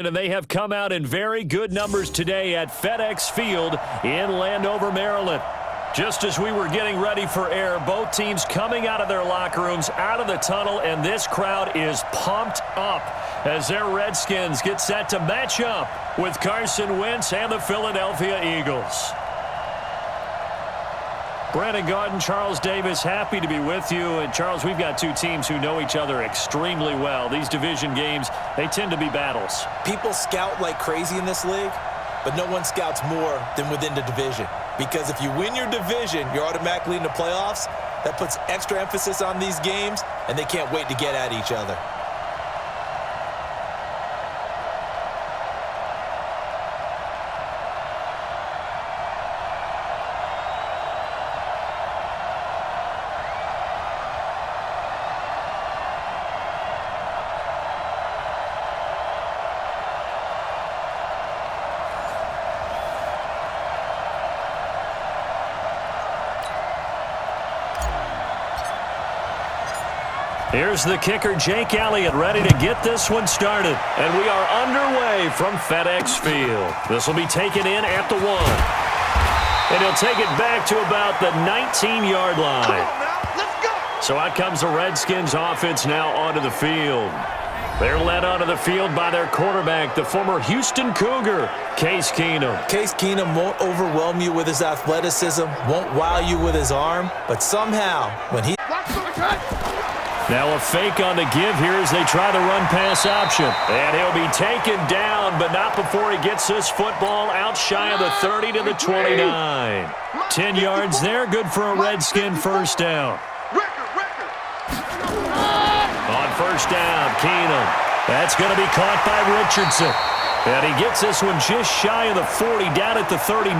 And they have come out in very good numbers today at FedEx Field in Landover, Maryland. Just as we were getting ready for air, both teams coming out of their locker rooms, out of the tunnel, and this crowd is pumped up as their Redskins get set to match up with Carson Wentz and the Philadelphia Eagles. Brandon Gaudin, Charles Davis, happy to be with you. And Charles, we've got two teams who know each other extremely well. These division games, they tend to be battles. People scout like crazy in this league, but no one scouts more than within the division. Because if you win your division, you're automatically in the playoffs. That puts extra emphasis on these games, and they can't wait to get at each other. Here's the kicker, Jake Elliott, ready to get this one started. And we are underway from FedEx Field. This will be taken in at the 1. And he'll take it back to about the 19-yard line. Come on now, let's go. So out comes the Redskins offense now onto the field. They're led onto the field by their quarterback, the former Houston Cougar, Case Keenum. Case Keenum won't overwhelm you with his athleticism, won't wow you with his arm, but somehow when he... Now a fake on the give here as they try the run-pass option. And he'll be taken down, but not before he gets this football out shy of the 30 to the 29. 10 yards there, good for a Redskin first down. On first down, Keenum. That's going to be caught by Richardson. And he gets this one just shy of the 40, down at the 39.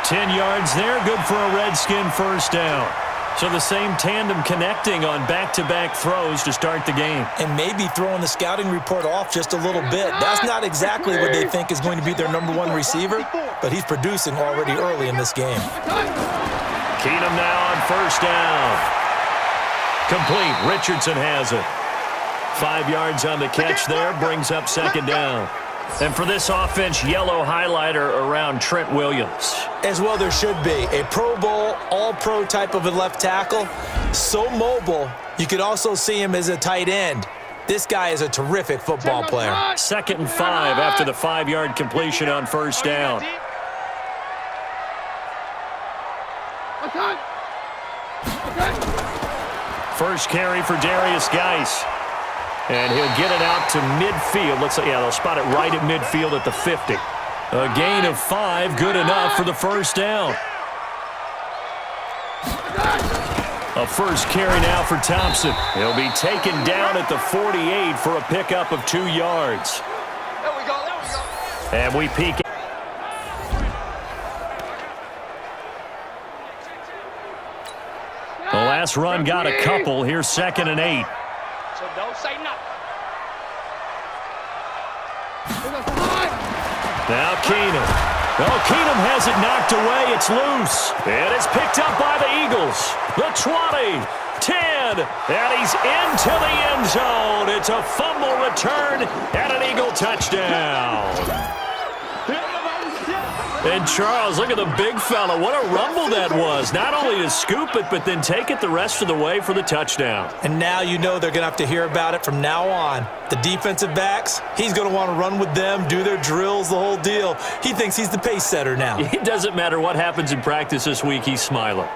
10 yards there, good for a Redskin first down. So the same tandem connecting on back-to-back throws to start the game. And maybe throwing the scouting report off just a little bit. That's not exactly what they think is going to be their number one receiver, but he's producing already early in this game. Keenum now on first down. Complete. Richardson has it. 5 yards on the catch there, brings up second down. And for this offense, yellow highlighter around Trent Williams. As well there should be. A Pro Bowl, all-pro type of a left tackle. So mobile, you could also see him as a tight end. This guy is a terrific football player. 2nd and 5 after the 5-yard completion on first down. First carry for Darius Geis. And he'll get it out to midfield. Looks like, yeah, they'll spot it right at midfield at the 50. A gain of 5, good enough for the first down. A first carry now for Thompson. He'll be taken down at the 48 for a pickup of 2 yards. There we go. And we peek. The last run got a couple. Here's 2nd and 8. So don't say nothing. Now Keenum. Oh, Keenum has it knocked away. It's loose. And it's picked up by the Eagles. The 20, 10, and he's into the end zone. It's a fumble return and an Eagle touchdown. And Charles, look at the big fella. What a rumble that was. Not only to scoop it, but then take it the rest of the way for the touchdown. And now you know they're going to have to hear about it from now on. The defensive backs, he's going to want to run with them, do their drills, the whole deal. He thinks he's the pace setter now. It doesn't matter what happens in practice this week, he's smiling.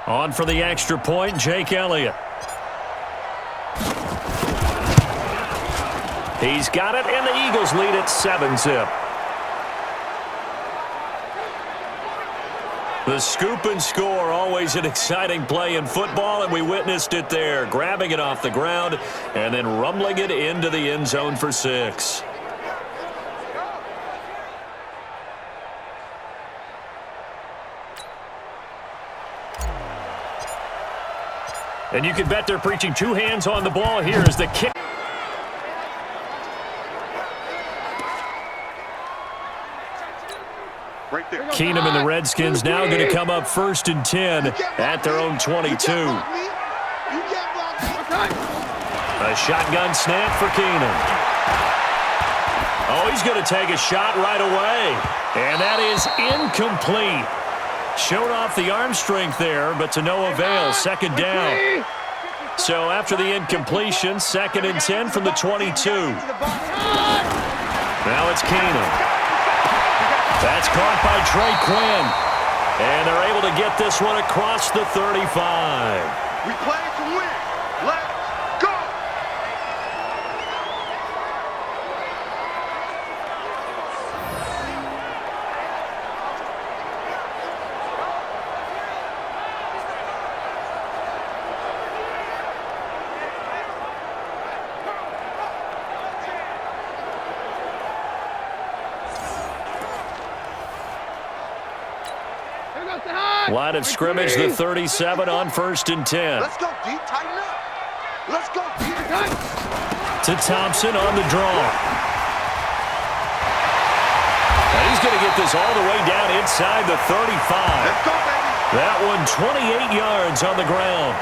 On for the extra point, Jake Elliott. He's got it, and the Eagles lead at 7-zip. The scoop and score, always an exciting play in football, and we witnessed it there, grabbing it off the ground and then rumbling it into the end zone for 6. And you can bet they're preaching 2 hands on the ball. Here is the kick. Right there. Keenum and the Redskins now going to come up 1st and 10 at their own 22. A shotgun snap for Keenum. Oh, he's going to take a shot right away. And that is incomplete. Showed off the arm strength there, but to no avail. 2nd down. So after the incompletion, 2nd and 10 from the 22. Now it's Keenum. That's caught by Trey Quinn. And they're able to get this one across the 35. We play to win. Let's go. Line of scrimmage, the 37 on 1st and 10. Let's go, D. Tighten up. Let's go, D. To Thompson on the draw. And he's going to get this all the way down inside the 35. Let's go, baby. That one 28 yards on the ground.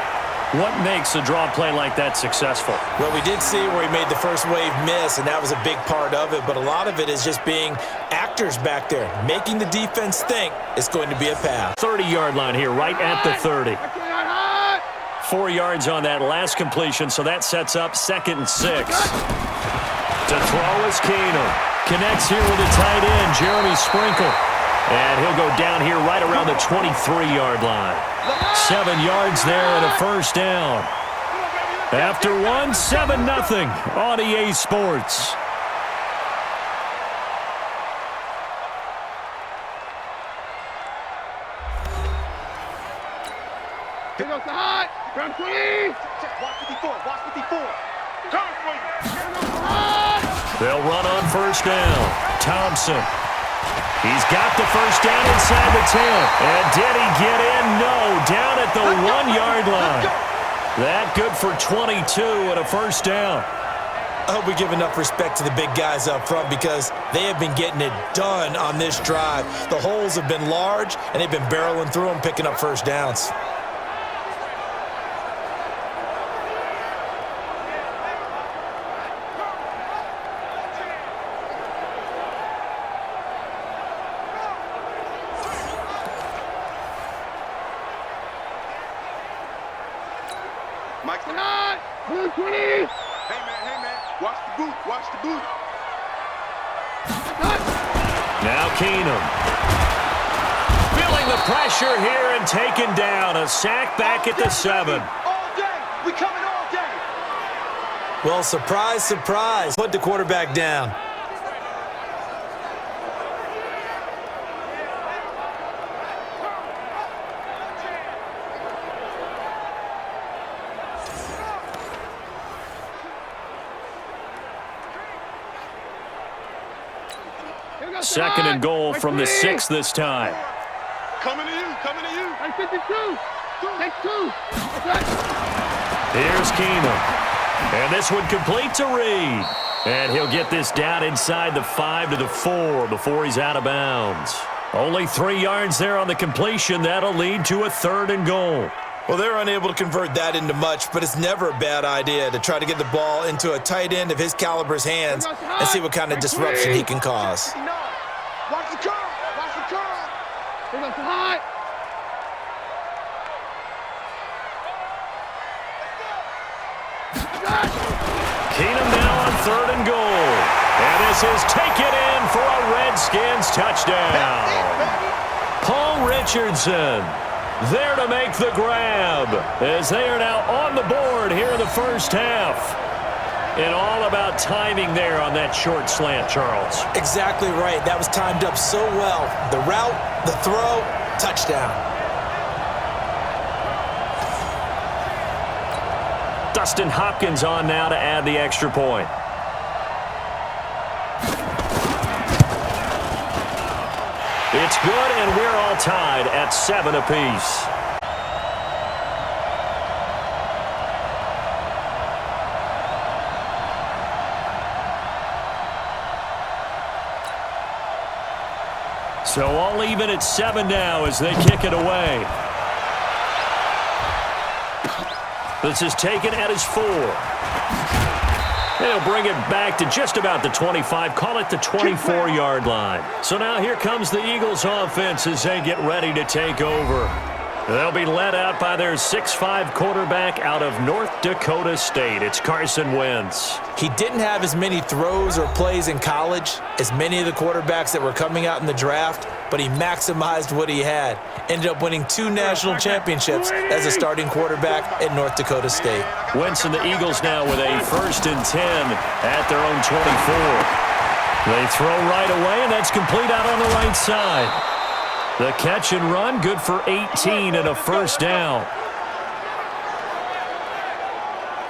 What makes a draw play like that successful? Well, we did see where he made the first wave miss, and that was a big part of it. But a lot of it is just being actors back there, making the defense think it's going to be a pass. 30-yard line here, right at the 30. 4 yards on that last completion, so that sets up 2nd and 6. To throw is Keenum. Connects here with a tight end, Jeremy Sprinkle. And he'll go down here right around the 23-yard line. 7 yards there and a 1st down. After one, 7-0 on EA Sports. Here goes the hot. Ground 20. Watch 54. Watch 54. Turn for you. They'll run on 1st down. Thompson. He's got the 1st down inside the 10. And did he get in? No. Down at the 1-yard line. That good for 22 and a 1st down. I hope we give enough respect to the big guys up front because they have been getting it done on this drive. The holes have been large, and they've been barreling through them, picking up 1st downs. Mike's the Hot. Blue 20. Hey, man. Watch the boot. Watch the boot. Now Keenum. Feeling the pressure here and taken down. A sack back at the 7. All day. We coming all day. Well, surprise, surprise. Put the quarterback down. Second and goal from the 6 this time. Coming to you. Coming to you. 52. Take 2. Here's Keenum. And this one complete to Reed. And he'll get this down inside the 5 to the 4 before he's out of bounds. Only 3 yards there on the completion. That'll lead to a 3rd and goal. Well, they're unable to convert that into much, but it's never a bad idea to try to get the ball into a tight end of his caliber's hands and see what kind of disruption he can cause. Watch the curl. Watch the curl. Here goes the hot. Keenum now on 3rd and goal. And this is taken in for a Redskins touchdown. Paul Richardson there to make the grab as they are now on the board here in the 1st half. And all about timing there on that short slant, Charles. Exactly right. That was timed up so well. The route, the throw, touchdown. Dustin Hopkins on now to add the extra point. It's good, and we're all tied at 7 apiece. So all even at 7 now as they kick it away. This is taken at his 4. They'll bring it back to just about the 25, call it the 24-yard line. So now here comes the Eagles offense as they get ready to take over. They'll be led out by their 6'5 quarterback out of North Dakota State. It's Carson Wentz. He didn't have as many throws or plays in college as many of the quarterbacks that were coming out in the draft, but he maximized what he had. Ended up winning 2 national championships as a starting quarterback at North Dakota State. Wentz and the Eagles now with a 1st and 10 at their own 24. They throw right away, and that's complete out on the right side. The catch and run, good for 18 and a 1st down.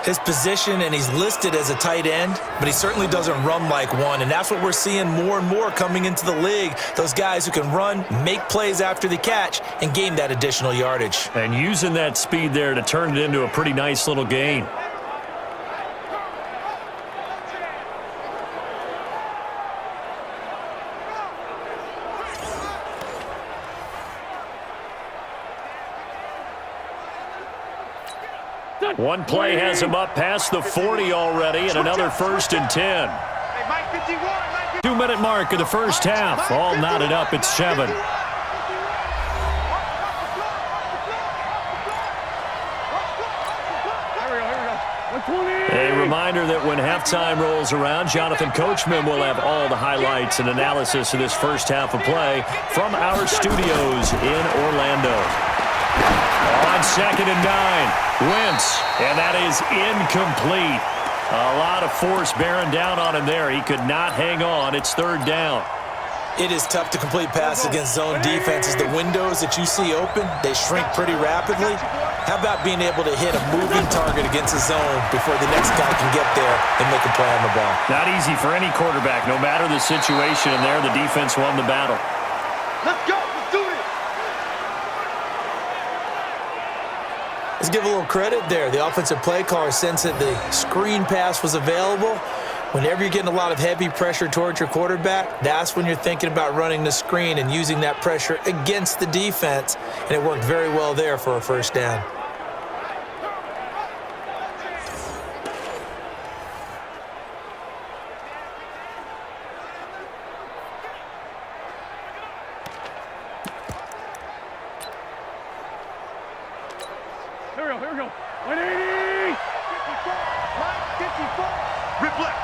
His position, and he's listed as a tight end, but he certainly doesn't run like one, and that's what we're seeing more and more coming into the league. Those guys who can run, make plays after the catch, and gain that additional yardage. And using that speed there to turn it into a pretty nice little gain. One play has him up past the 40 already, and another 1st and 10. 2-minute mark of the first half. All knotted up at 7. A reminder that when halftime rolls around, Jonathan Coachman will have all the highlights and analysis of this first half of play from our studios in Orlando. On 2nd and 9, Wentz, and that is incomplete. A lot of force bearing down on him there. He could not hang on. It's 3rd down. It is tough to complete passes against zone defenses. The windows that you see open, they shrink pretty rapidly. How about being able to hit a moving target against a zone before the next guy can get there and make a play on the ball? Not easy for any quarterback. No matter the situation, and there the defense won the battle. Let's go. Let's do it. Let's give a little credit there. The offensive play caller sensed that the screen pass was available. Whenever you're getting a lot of heavy pressure towards your quarterback, that's when you're thinking about running the screen and using that pressure against the defense. And it worked very well there for a 1st down. Here we go. 180! 54. Rip left.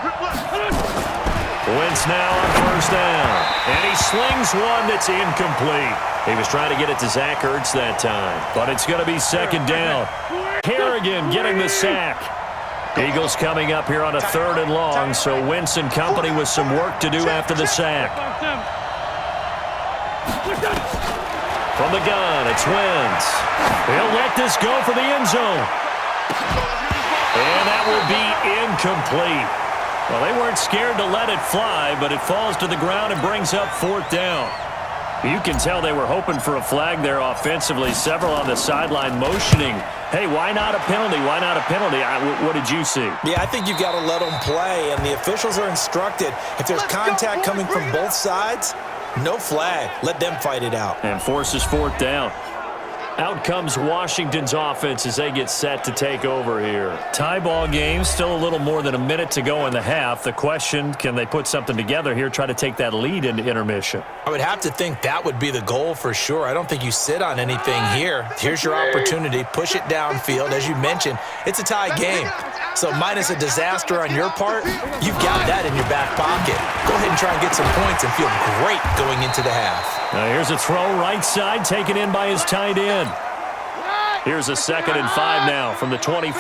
Wentz now on 1st down. And he slings one that's incomplete. He was trying to get it to Zach Ertz that time. But it's going to be 2nd down. Kerrigan getting the sack. Eagles coming up here on a 3rd and long, so Wentz and company with some work to do after the sack. From the gun, it's Wentz. He'll let this go for the end zone. And that will be incomplete. Well, they weren't scared to let it fly, but it falls to the ground and brings up 4th down. You can tell they were hoping for a flag there offensively. Several on the sideline motioning. Hey, why not a penalty? Why not a penalty? What did you see? Yeah, I think you've got to let them play, and the officials are instructed. If there's contact coming from both sides, no flag. Let them fight it out. And forces 4th down. Out comes Washington's offense as they get set to take over here. Tie ball game, still a little more than a minute to go in the half. The question, can they put something together here, try to take that lead into intermission? I would have to think that would be the goal for sure. I don't think you sit on anything here. Here's your opportunity. Push it downfield. As you mentioned, it's a tie game. So minus a disaster on your part, you've got that in your back pocket. Go ahead and try and get some points and feel great going into the half. Now here's a throw right side taken in by his tight end. Here's a 2nd and 5 now from the 25.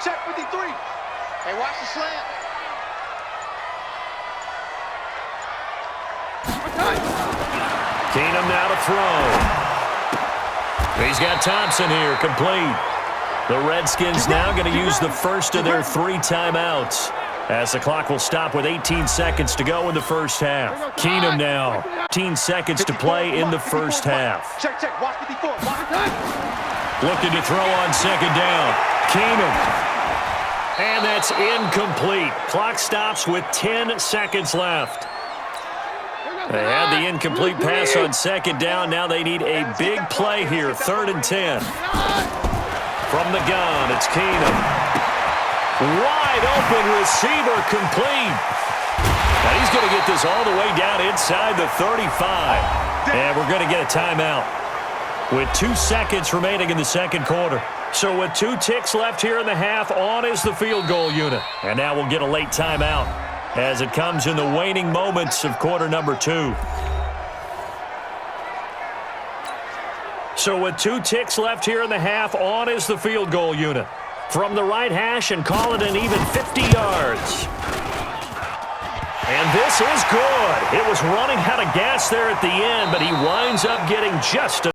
Check 53. Hey, watch the slant. Keenum now to throw. He's got Thompson here, complete. The Redskins now going to use the first of their 3 timeouts, as the clock will stop with 18 seconds to go in the first half. Keenum now, 18 seconds to play in the first half. Check. Watch 54. Looking to throw on 2nd down. Keenum. And that's incomplete. Clock stops with 10 seconds left. They had the incomplete pass on second down. Now they need a big play here, 3rd and 10. From the gun, it's Keenum. Wide open receiver complete. And he's going to get this all the way down inside the 35. And we're going to get a timeout with 2 seconds remaining in the second quarter. So with 2 ticks left here in the half, on is the field goal unit. And now we'll get a late timeout as it comes in the waning moments of quarter number 2. So with 2 ticks left here in the half, on is the field goal unit. From the right hash and call it an even 50 yards. And this is good. It was running out of gas there at the end, but he winds up getting just